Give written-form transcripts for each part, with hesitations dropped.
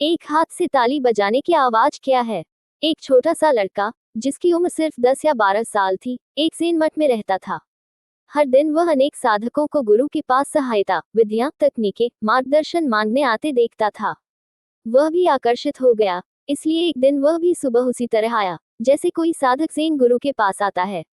एक हाथ से ताली बजाने की आवाज क्या है? एक छोटा सा लड़का, जिसकी उम्र सिर्फ 10 या 12 साल थी, एक ज़ेन मठ में रहता था। हर दिन वह अनेक साधकों को गुरु के पास सहायता, विद्या, तकनीकें, मार्गदर्शन मांगने आते देखता था। वह भी आकर्षित हो गया, इसलिए एक दिन वह भी सुबह उसी तरह आया, जैसे कोई साधक ज़ेन गुरु के पास आता है।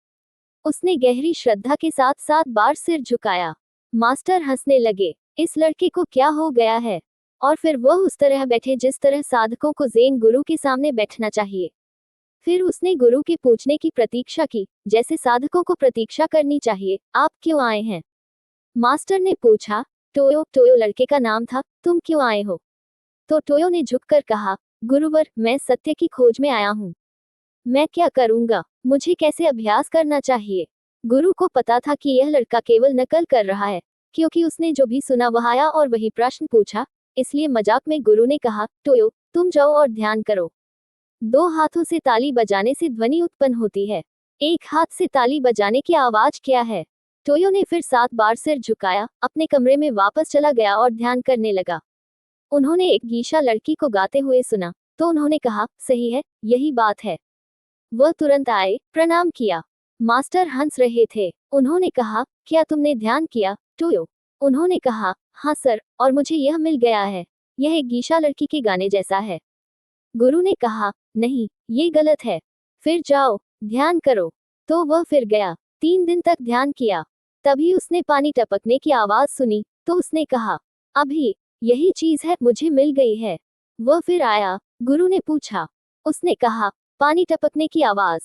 उसने गहरी श्रद्धा के साथ 7 बार सिर झुकाया। मास्टर हंसने लगे, इस लड़के को क्या हो गया है? और फिर वह उस तरह बैठे जिस तरह साधकों को ज़ेन गुरु के सामने बैठना चाहिए। फिर उसने गुरु के पूछने की प्रतीक्षा की, जैसे साधकों को प्रतीक्षा करनी चाहिए, आप क्यों आए हैं? मास्टर ने पूछा, टोयो, टोयो लड़के का नाम था, तुम क्यों आए हो? तो टोयो ने झुककर कहा, गुरुवर, मैं सत्य की खोज में आया हूँ। मैं क्या करूंगा? मुझे कैसे अभ्यास करना चाहिए? गुरु को पता था कि यह लड़का केवल नकल कर रहा है, क्योंकि उसने जो भी सुना वह आया और वही प्रश्न पूछा। इसलिए मजाक में गुरु ने कहा, टोयो, तुम जाओ और ध्यान करो। 2 हाथों से ताली बजाने से ध्वनि उत्पन्न होती है। एक हाथ से ताली बजाने की आवाज क्या है? टोयो ने फिर 7 बार सिर झुकाया, अपने कमरे में वापस चला गया और ध्यान करने लगा। उन्होंने एक गीशा लड़की को गाते हुए सुना, तो उन्होंने कहा, सही है, यही बात है। वह तुरंत आए, प्रणाम किया। मास्टर हंस रहे थे। उन्होंने कहा, क्या तुमने ध्यान किया, टोयो? उन्होंने कहा, हाँ सर, और मुझे यह मिल गया है। यह एक गीशा लड़की के गाने जैसा है। गुरु ने कहा, नहीं, ये गलत है। फिर जाओ, ध्यान करो। तो वह फिर गया, 3 दिन तक ध्यान किया। तभी उसने पानी टपकने की आवाज सुनी, तो उसने कहा, अभी, यही चीज है, मुझे मिल गई है। वह फिर आया, गुरु ने पूछा। उसने कहा, पानी टपकने की आवाज।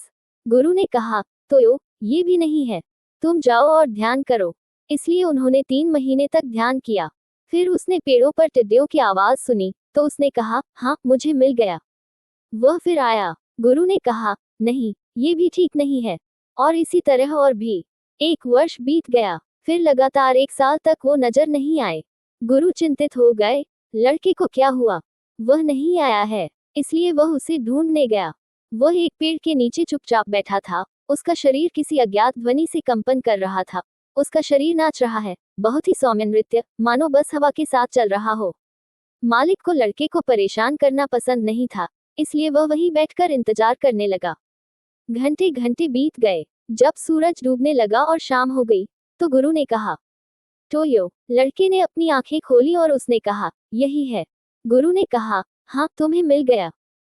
गुरु ने कहा, तो ये भी नहीं है। तुम जाओ और ध्यान करो। इसलिए उन्होंने 3 महीने तक ध्यान किया। फिर उसने पेड़ों पर टिड्डियों की आवाज सुनी, तो उसने कहा, हाँ, मुझे मिल गया। वह फिर आया। गुरु ने कहा, नहीं, ये भी ठीक नहीं है। और इसी तरह और भी। 1 वर्ष बीत गया। फिर लगातार 1 साल तक वो नजर नहीं आए। गुरु चिंतित हो गए, लड़के को क्या हुआ? वह नहीं आया है। इसलिए वह उसे ढूंढने गया। वह एक पेड़ के नीचे चुपचाप बैठा था। उसका शरीर किसी अज्ञात ध्वनि से कंपन कर रहा था। उसका शरीर नाच रहा है, बहुत ही सौम्य नृत्य, मानो बस हवा के साथ चल रहा हो। मालिक को लड़के को परेशान करना पसंद नहीं था, इसलिए वह वहीं बैठकर इंतजार करने लगा। घंटे घंटे बीत गए। जब सूरज डूबने लगा और शाम हो गई, तो गुरु ने कहा, टोयो। लड़के ने अपनी आंखें खोली और उसने कहा, यही है। गुरु ने कहा, हाँ, तुम्हें मिल गया।